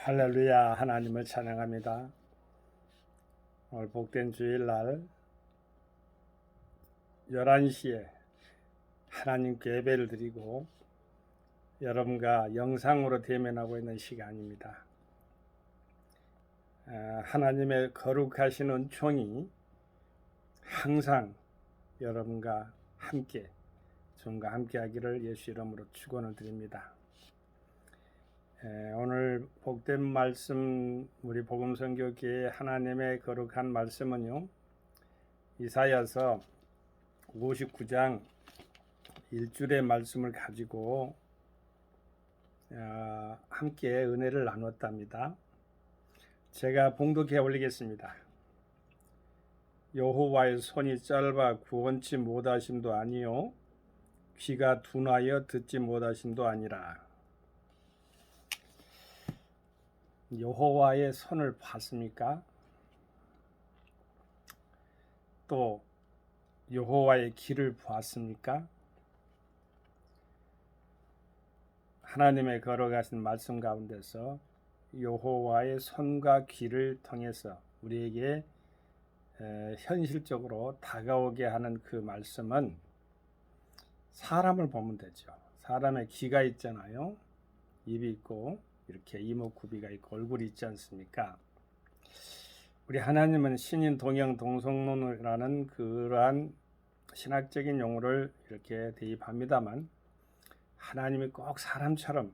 할렐루야. 하나님을 찬양합니다. 오늘 복된 주일날 11시에 하나님께 예배를 드리고 여러분과 영상으로 대면하고 있는 시간입니다. 하나님의 거룩하신 은총이 항상 여러분과 함께 주님과 함께 하기를 예수 이름으로 축원을 드립니다. 오늘 복된 말씀, 우리 복음선교교회 하나님의 거룩한 말씀은요, 이사야서 59장 1절의 말씀을 가지고 함께 은혜를 나눴답니다. 제가 봉독해 올리겠습니다. 여호와의 손이 짧아 구원치 못하심도 아니요 귀가 둔하여 듣지 못하심도 아니라. 여호와의 손을 봤습니까? 또 여호와의 길을 보았습니까? 하나님의 걸어가신 말씀 가운데서 여호와의 손과 귀를 통해서 우리에게 현실적으로 다가오게 하는 그 말씀은 사람을 보면 되죠. 사람의 귀가 있잖아요. 입이 있고 이렇게 이목구비가 있고 얼굴이 있지 않습니까? 우리 하나님은 신인 동형 동성론이라는 그러한 신학적인 용어를 이렇게 대입합니다만, 하나님이 꼭 사람처럼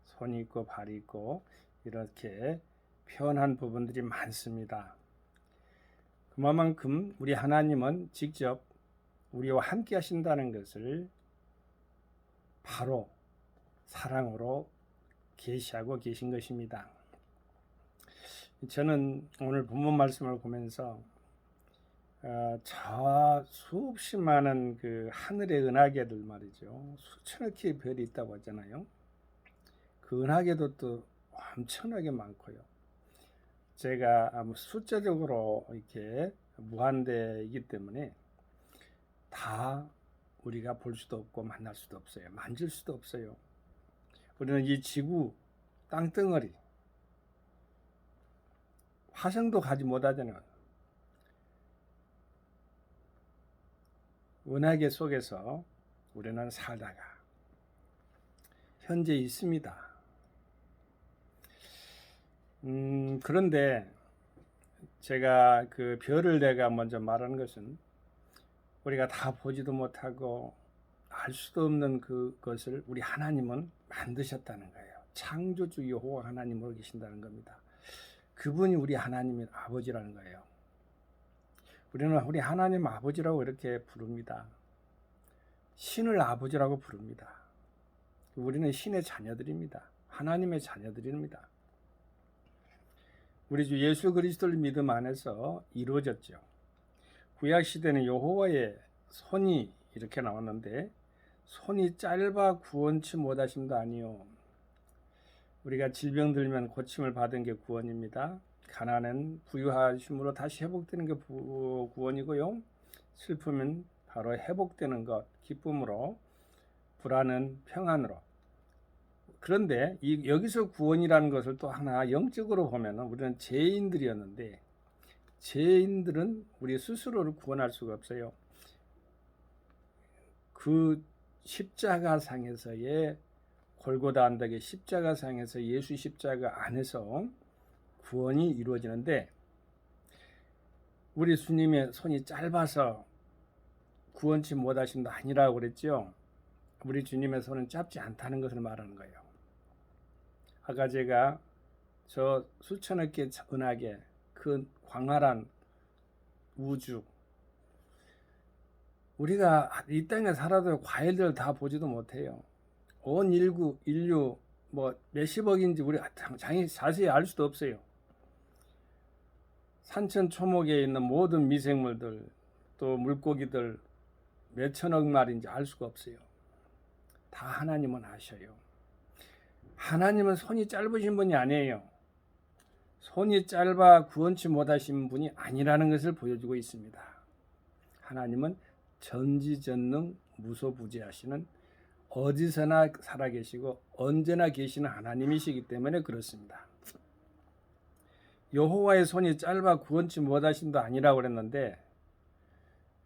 손이 있고 발이 있고 이렇게 표현한 부분들이 많습니다. 그만큼 우리 하나님은 직접 우리와 함께 하신다는 것을 바로 사랑으로 계시하고 계신 것입니다. 저는 오늘 본문 말씀을 보면서 저 수없이 많은 그 하늘의 은하계들 말이죠. 수천억 개의 별이 있다고 하잖아요. 그 은하계도 또 엄청나게 많고요. 제가 숫자적으로 이렇게 무한대이기 때문에 다 우리가 볼 수도 없고 만날 수도 없어요. 만질 수도 없어요. 우리는 이 지구, 땅덩어리, 화성도 가지 못하잖아요. 은하계 속에서 우리는 살다가 현재 있습니다. 그런데 제가 그 별을 내가 먼저 말하는 것은 우리가 다 보지도 못하고 알 수도 없는 그것을 우리 하나님은 만드셨다는 거예요. 창조주 여호와 하나님으로 계신다는 겁니다. 그분이 우리 하나님의 아버지라는 거예요. 우리는 우리 하나님 아버지라고 이렇게 부릅니다. 신을 아버지라고 부릅니다. 우리는 신의 자녀들입니다. 하나님의 자녀들입니다. 우리 주 예수 그리스도를 믿음 안에서 이루어졌죠. 구약 시대는 여호와의 손이 이렇게 나왔는데, 손이 짧아 구원치 못하심도 아니요. 우리가 질병 들면 고침을 받은 게 구원입니다. 가난은 부유하심으로 다시 회복되는 게 구원이고요. 슬픔은 바로 회복되는 것, 기쁨으로, 불안은 평안으로. 그런데 여기서 구원이라는 것을 또 하나 영적으로 보면 우리는 죄인들이었는데, 죄인들은 우리 스스로를 구원할 수가 없어요. 그 십자가상에서의 골고다 언덕의 십자가상에서 예수 십자가 안에서 구원이 이루어지는데, 우리 주님의 손이 짧아서 구원치 못하심도 아니라고 그랬죠. 우리 주님의 손은 짧지 않다는 것을 말하는 거예요. 아까 제가 저 수천억 개 은하계, 그 광활한 우주, 우리가 이 땅에 살아도 과일들 다 보지도 못해요. 온 인류 뭐 몇십억인지 우리 자세히 알 수도 없어요. 산천 초목에 있는 모든 미생물들, 또 물고기들 몇천억 마리인지 알 수가 없어요. 다 하나님은 아셔요. 하나님은 손이 짧으신 분이 아니에요. 손이 짧아 구원치 못하신 분이 아니라는 것을 보여주고 있습니다. 하나님은 전지전능 무소부재하시는 어디서나 살아계시고 언제나 계시는 하나님이시기 때문에 그렇습니다. 여호와의 손이 짧아 구원치 못하심도 아니라고 그랬는데,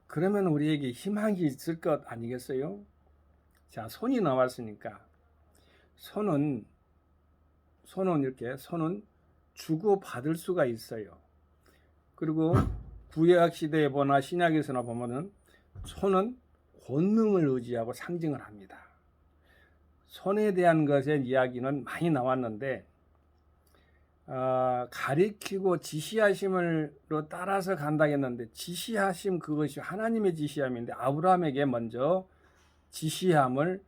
그러면 우리에게 희망이 있을 것 아니겠어요? 자, 손이 나왔으니까 손은 주고 받을 수가 있어요. 그리고 구약 시대에 보나 신약에서나 보면은 손은 권능을 의지하고 상징을 합니다. 손에 대한 것의 이야기는 많이 나왔는데, 가리키고 지시하심으로 따라서 간다 했는데, 지시하심 그것이 하나님의 지시함인데 아브라함에게 먼저 지시함을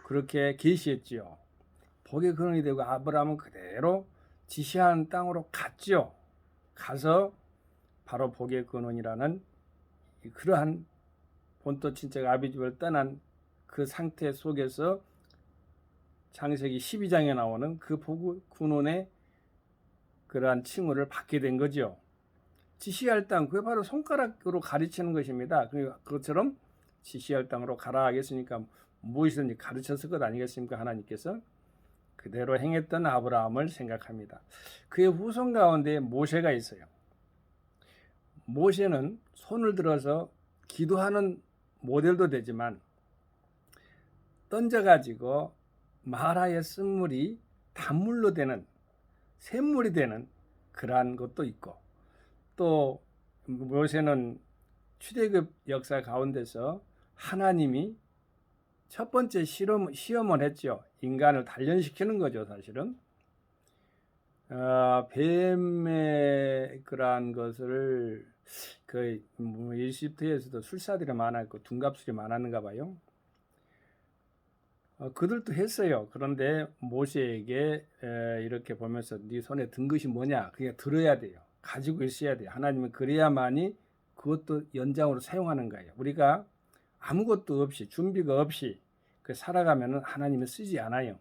그렇게 계시했지요. 복의 근원이 되고 아브라함은 그대로 지시한 땅으로 갔죠. 가서 바로 복의 근원이라는 그러한 본토 친척 아비집을 떠난 그 상태 속에서 창세기 12장에 나오는 그 복의 근원의 그러한 칭호를 받게 된 거죠. 지시할 땅, 그게 바로 손가락으로 가르치는 것입니다. 그것처럼 지시할 땅으로 가라 하겠으니까 무엇이든지 가르쳤을 것 아니겠습니까? 하나님께서 그대로 행했던 아브라함을 생각합니다. 그의 후손 가운데 모세가 있어요. 모세는 손을 들어서 기도하는 모델도 되지만 던져가지고 마라의 쓴물이 단물로 되는, 샘물이 되는 그러한 것도 있고, 또 모세는 출애굽 역사 가운데서 하나님이 첫 번째 시험을 했죠. 인간을 단련시키는 거죠, 사실은. 뱀의 그러한 것을 이집트에서도 술사들이 많았고 둔갑술이 많았는가 봐요. 그들도 했어요. 그런데 모세에게 이렇게 보면서 네 손에 든 것이 뭐냐? 그게 들어야 돼요. 가지고 있어야 돼요. 하나님은 그래야만이 그것도 연장으로 사용하는 거예요. 우리가 아무것도 없이, 준비가 없이 살아가면 하나님은 쓰지 않아요.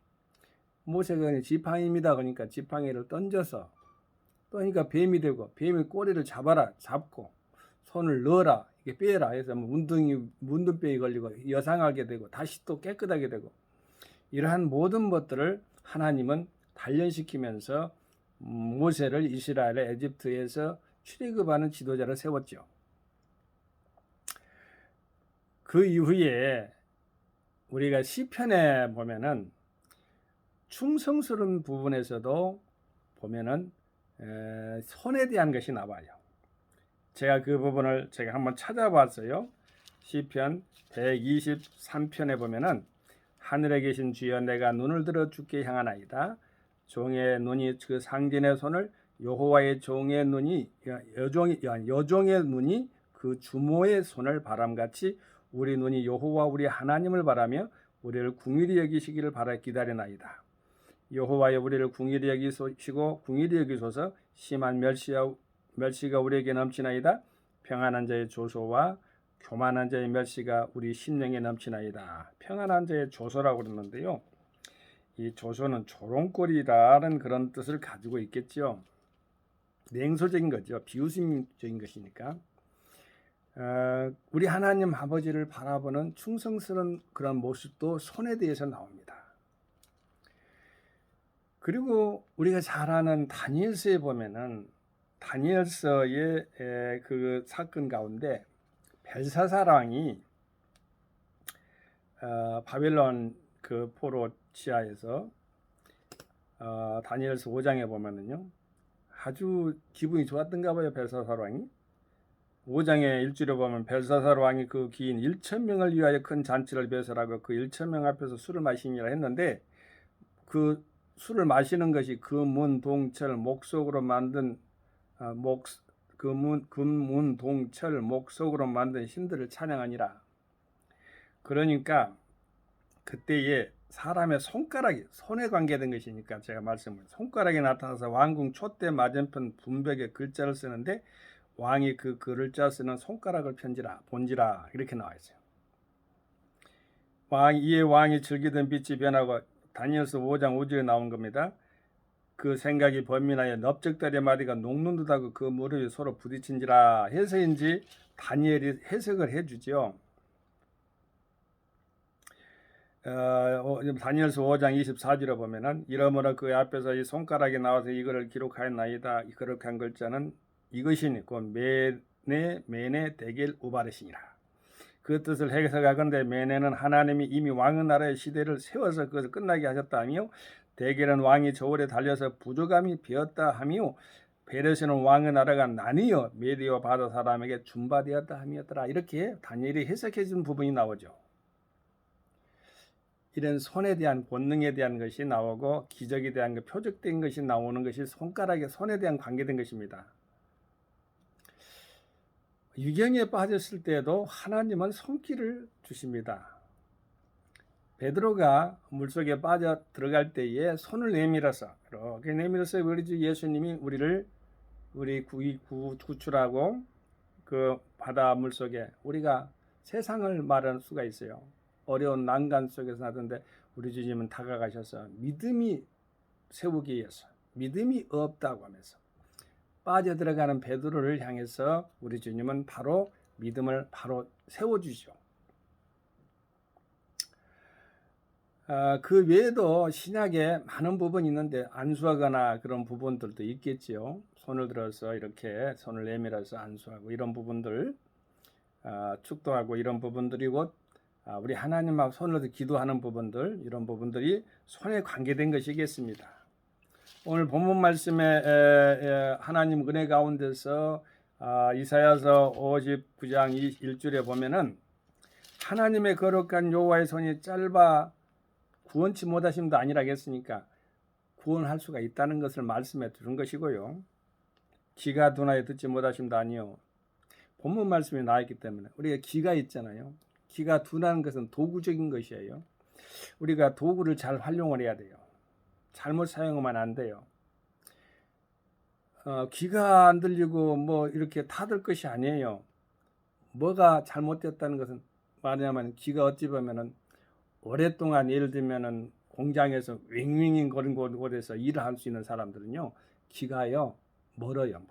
모세가 지팡이입니다. 그러니까 지팡이를 던져서, 그러니까 뱀이 되고, 뱀의 꼬리를 잡고 손을 넣어라, 이게 빼라 해서 문둥병이 걸리고 여상하게 되고 다시 또 깨끗하게 되고, 이러한 모든 것들을 하나님은 단련시키면서 모세를 이스라엘의 에집트에서 출애굽하는 지도자를 세웠죠. 그 이후에 우리가 시편에 보면은 충성스러운 부분에서도 보면은 손에 대한 것이 나와요. 제가 그 부분을 한번 찾아봤어요. 시편 123편에 보면은 하늘에 계신 주여 내가 눈을 들어 주께 향하나이다. 종의 눈이 그 상전의 손을, 여호와의 종의 눈이 여종의 눈이 그 주모의 손을 바람같이 우리 눈이 여호와 우리 하나님을 바라며 우리를 궁일이 여기시기를 바라 기다리나이다. 여호와여 우리를 궁일이 여기시고 궁일이 여기소서. 심한 멸시가 우리에게 넘치나이다. 평안한 자의 조소와 교만한 자의 멸시가 우리 심령에 넘치나이다. 평안한 자의 조소라고 그러는데요, 이 조소는 조롱거리라는 그런 뜻을 가지고 있겠죠. 냉소적인 거죠. 비웃음적인 것이니까. 우리 하나님 아버지를 바라보는 충성스러운 그런 모습도 손에 대해서 나옵니다. 그리고 우리가 잘 아는 다니엘서에 보면은 다니엘서의 그 사건 가운데 벨사살 왕이 바벨론 그 포로 지하에서 다니엘서 5장에 보면은요, 아주 기분이 좋았던가 봐요. 벨사살 왕이 5장의 1절에 보면 벨사살 왕이 그 기인 1,000명을 위하여 큰 잔치를 배설하고 그 1,000명 앞에서 술을 마시니라 했는데, 그 술을 마시는 것이 금문 동철 목석으로 만든 금문 동철 목석으로 만든 신들을 찬양하니라. 그러니까 그때에 사람의 손에 관계된 것이니까 제가 말씀을, 손가락이 나타나서 왕궁 촛대 맞은편 분벽에 글자를 쓰는데 왕이 그 글자 쓰는 손가락을 본지라 이렇게 나와 있어요. 이에 왕이 즐기던 빛이 변하고, 다니엘서 5장 5절에 나온 겁니다. 그 생각이 번민하여 넓적다리 마디가 녹는 듯하고 그 무릎이 서로 부딪힌지라 해서인지 다니엘이 해석을 해주죠. 다니엘서 5장 24절에 보면은 이러므로 그 앞에서 이 손가락이 나와서 이거를 기록하였나이다. 기록한 글자는 이것이니 곧 메네 데겔 우바르시니라. 그 뜻을 해석하건대 메네는 하나님이 이미 왕의 나라의 시대를 세워서 그것을 끝나게 하셨다며, 데겔은 왕이 저울에 달려서 부족함이 비었다 하며, 베르시는 왕의 나라가 나뉘어 메디와 바다 사람에게 준바되었다 함이었더라. 이렇게 다니엘이 해석해 준 부분이 나오죠. 이런 손에 대한 본능에 대한 것이 나오고 기적에 대한 표적된 것이 나오는 것이 손가락의 손에 대한 관계된 것입니다. 유경에 빠졌을 때도 하나님은 손길을 주십니다. 베드로가 물속에 빠져 들어갈 때에 손을 내밀어서 이렇게 내밀어서 우리 주 예수님이 우리 구출하고 그 바다 물속에 우리가 세상을 말할 수가 있어요. 어려운 난간 속에서 하던데 우리 주님은 다가가셔서 믿음이 세우기 위해서 믿음이 없다고 하면서 빠져들어가는 베드로를 향해서 우리 주님은 바로 믿음을 바로 세워주죠. 그 외에도 신약에 많은 부분이 있는데 안수하거나 그런 부분들도 있겠지요. 손을 들어서 이렇게 손을 내밀어서 안수하고 이런 부분들, 축도하고 이런 부분들이고, 우리 하나님 앞 손을 들어 기도하는 부분들, 이런 부분들이 손에 관계된 것이겠습니다. 오늘 본문 말씀에 하나님 은혜 가운데서 이사야서 59장 1절에 보면은 하나님의 거룩한 여호와의 손이 짧아 구원치 못하심도 아니라겠습니까? 구원할 수가 있다는 것을 말씀해 주는 것이고요. 귀가 둔하여 듣지 못하심도 아니요. 본문 말씀이 나왔기 때문에 우리가 귀가 있잖아요. 귀가 둔하는 것은 도구적인 것이에요. 우리가 도구를 잘 활용을 해야 돼요. 잘못 사용하면 안 돼요. 귀가 안 들리고 뭐 이렇게 타들 것이 아니에요. 뭐가 잘못됐다는 것은 말하자면 귀가 어찌 보면은 오랫동안 예를 들면은 공장에서 윙윙 거린 곳에서 일을 할 수 있는 사람들은요, 귀가요 멀어요.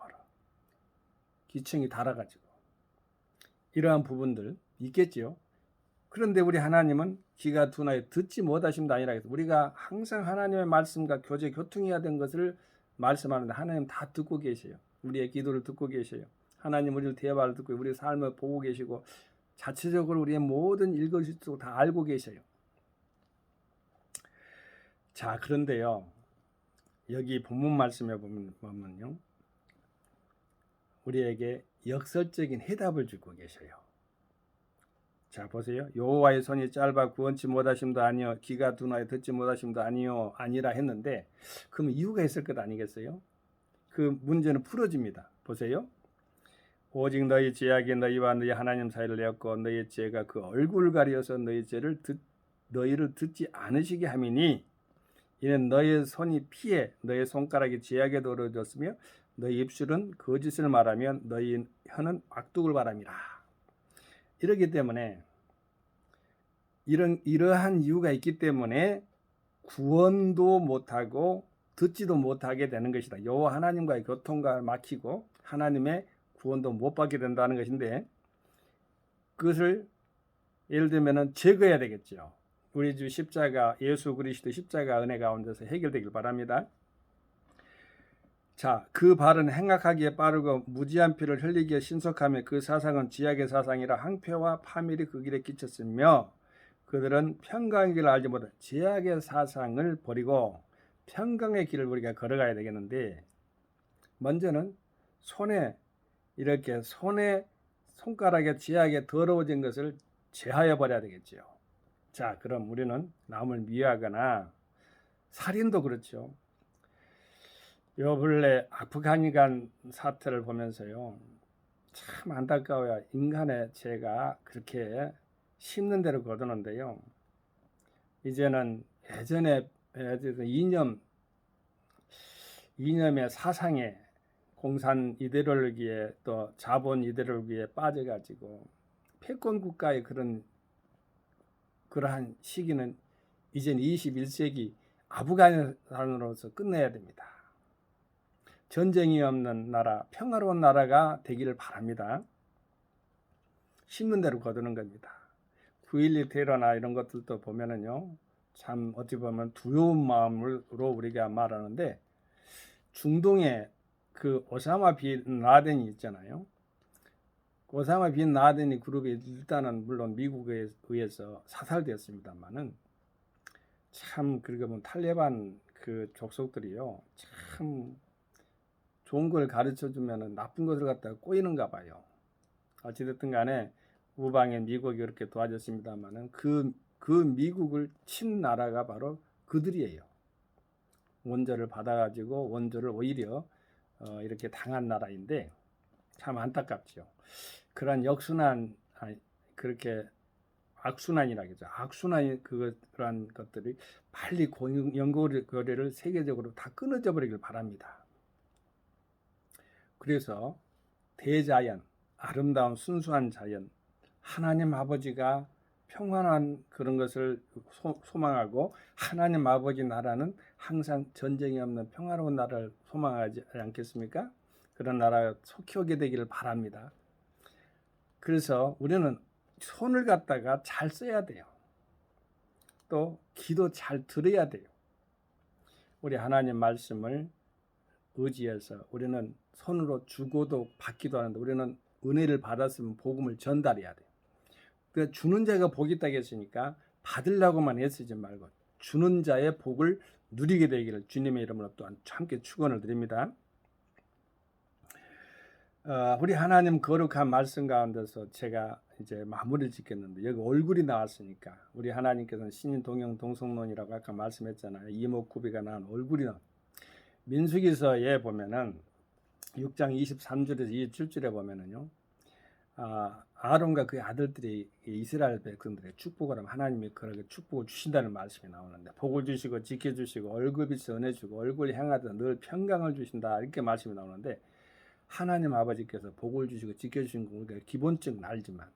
귀청이 닳아가지고 이러한 부분들 있겠죠. 그런데 우리 하나님은 귀가 둔하여 듣지 못하심도 아니라 해서 우리가 항상 하나님의 말씀과 교통해야 되는 것을 말씀하는데 하나님 다 듣고 계세요. 우리의 기도를 듣고 계세요. 하나님 우리를 대화를 듣고 우리의 삶을 보고 계시고 자체적으로 우리의 모든 일거수일투족을 다 알고 계세요. 자, 그런데요, 여기 본문 말씀에 보면요, 우리에게 역설적인 해답을 주고 계셔요. 자, 보세요. 여호와의 손이 짧아 구원치 못하심도 아니요, 귀가 둔하여 듣지 못하심도 아니라 했는데, 그럼 이유가 있을 것 아니겠어요? 그 문제는 풀어집니다. 보세요. 오직 너희 죄악이 너희와 너희 하나님 사이를 내었고 너희 죄가 그 얼굴을 가리어서 너희를 듣지 않으시게 함이니, 이는 너희 손이 피해 너희 손가락이 죄악에 더러워졌으며 너희 입술은 거짓을 말하면 너희 혀는 악독을 바람이라. 이러기 때문에 이러한 이유가 있기 때문에 구원도 못하고 듣지도 못하게 되는 것이다. 여호와 하나님과의 교통과 막히고 하나님의 구원도 못 받게 된다는 것인데, 그것을 예를 들면은 제거해야 되겠죠. 우리 주 십자가, 예수 그리스도 십자가 은혜 가운데서 해결되길 바랍니다. 자, 그 발은 행악하기에 빠르고 무지한 피를 흘리기에 신속하며 그 사상은 지약의 사상이라 항폐와 파멸이 그 길에 끼쳤으며 그들은 평강의 길을 알지 못해 지약의 사상을 버리고 평강의 길을 우리가 걸어가야 되겠는데, 먼저는 손가락에 지약에 더러워진 것을 제하여 버려야 되겠죠. 자, 그럼 우리는 남을 미워하거나 살인도 그렇죠. 요 근래 아프가니간 사태를 보면서요, 참 안타까워요. 인간의 죄가 그렇게 심는 대로 거두는데요, 이제는 예전에 이념의 사상에 공산 이데올로기에 또 자본 이데올로기에 빠져가지고 패권 국가의 그러한 시기는 이젠 21세기 아프가니스탄으로서 끝내야 됩니다. 전쟁이 없는 나라, 평화로운 나라가 되기를 바랍니다. 심는 대로 거두는 겁니다. 9.11 테러나 이런 것들도 보면은요, 참 어찌 보면 두려운 마음으로 우리가 말하는데, 중동에 그 오사마 빈 라덴이 있잖아요. 오사마 빈 라덴이 그룹이 일단은 물론 미국에 의해서 사살되었습니다만은, 참 그렇게 보면 탈레반 그 족속들이요, 참 좋은 걸 가르쳐 주면은 나쁜 것을 갖다가 꼬이는가 봐요. 어찌됐든 간에 우방에 미국이 그렇게 도와줬습니다만은 그 미국을 친 나라가 바로 그들이에요. 원조를 받아가지고 원조를 오히려 이렇게 당한 나라인데 참 안타깝죠. 그런 역순환, 그렇게 악순환이라겠죠. 악순환이 그런 것들이 빨리 연고거래를 세계적으로 다 끊어져 버리길 바랍니다. 그래서 대자연, 아름다운 순수한 자연, 하나님 아버지가 평안한 그런 것을 소망하고, 하나님 아버지 나라는 항상 전쟁이 없는 평화로운 나라를 소망하지 않겠습니까? 그런 나라가 속히 오게 되기를 바랍니다. 그래서 우리는 손을 갖다가 잘 써야 돼요. 또 기도 잘 들어야 돼요. 우리 하나님 말씀을 의지해서 우리는 손으로 주고도 받기도 하는데, 우리는 은혜를 받았으면 복음을 전달해야 돼요. 그 주는 자가 복이 있다고 했으니까 받으려고만 애쓰지 말고 주는 자의 복을 누리게 되기를 주님의 이름으로 또한 함께 축원을 드립니다. 우리 하나님 거룩한 말씀 가운데서 제가 이제 마무리를 짓겠는데, 여기 얼굴이 나왔으니까 우리 하나님께서는 신인 동형 동성론이라고 아까 말씀했잖아요. 이목구비가 나온 얼굴이 나온. 민수기서에 보면은 6장 23절에서 27절에 보면은요, 아론과 그의 아들들이 이스라엘 백성들의 축복을 하면 하나님이 그렇게 축복을 주신다는 말씀이 나오는데, 복을 주시고 지켜주시고 얼굴빛을 은혜주고 얼굴 향하듯 늘 평강을 주신다, 이렇게 말씀이 나오는데, 하나님 아버지께서 복을 주시고 지켜주신 거 우리가 기본적으로 알지만,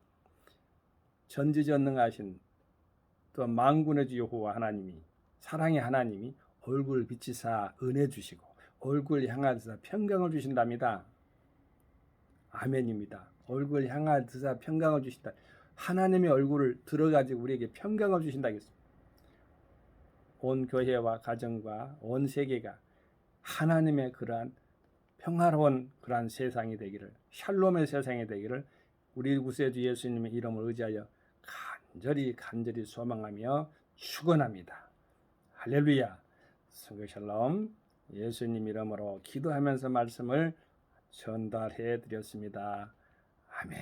전지전능하신 또 만군의 주 여호와 하나님이, 사랑의 하나님이 얼굴 비치사 은혜 주시고 얼굴 향하듯 평강을 주신답니다. 아멘입니다. 얼굴 향하듯 평강을 주신다. 하나님의 얼굴을 들어가지고 우리에게 평강을 주신다겠습니다. 온 교회와 가정과 온 세계가 하나님의 그러한 평화로운 그러한 세상이 되기를, 샬롬의 세상이 되기를 우리 구세주 예수님의 이름을 의지하여 간절히 소망하며 축원합니다. 할렐루야. 성교 샬롬. 예수님 이름으로 기도하면서 말씀을 전달해 드렸습니다. 아멘.